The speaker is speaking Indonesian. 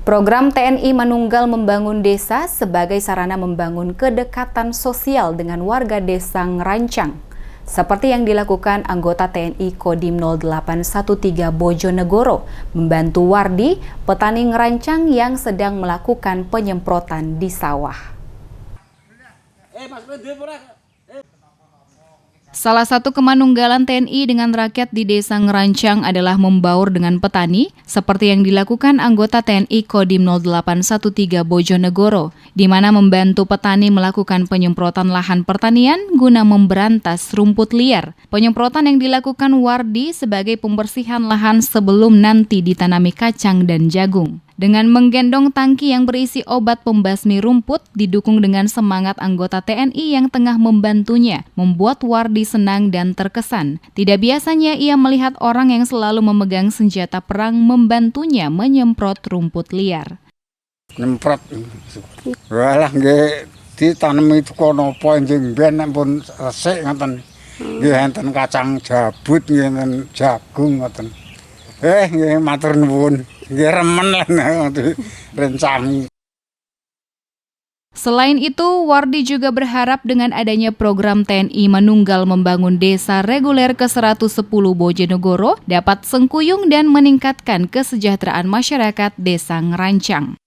Program TNI Manunggal Membangun Desa sebagai sarana membangun kedekatan sosial dengan warga desa Ngerancang. Seperti yang dilakukan anggota TNI Kodim 0813 Bojonegoro, membantu Wardi, petani Ngerancang yang sedang melakukan penyemprotan di sawah. Salah satu kemanunggalan TNI dengan rakyat di desa Ngerancang adalah membaur dengan petani, seperti yang dilakukan anggota TNI Kodim 0813 Bojonegoro, di mana membantu petani melakukan penyemprotan lahan pertanian guna memberantas rumput liar. Penyemprotan yang dilakukan Wardi sebagai pembersihan lahan sebelum nanti ditanami kacang dan jagung. Dengan menggendong tangki yang berisi obat pembasmi rumput, didukung dengan semangat anggota TNI yang tengah membantunya, membuat Wardi senang dan terkesan. Tidak biasanya ia melihat orang yang selalu memegang senjata perang membantunya menyemprot rumput liar. Nyemprot, walah nggih ditanemi teko napa enjing ben pun resik ngoten. Nggih enten kacang jabut, nggih enten jagung ngoten. Nggih matur nuwun. Nggih remen lah rencang. Selain itu, Wardi juga berharap dengan adanya program TNI Manunggal Membangun Desa reguler ke-110 Bojonegoro dapat sengkuyung dan meningkatkan kesejahteraan masyarakat desa Ngerancang.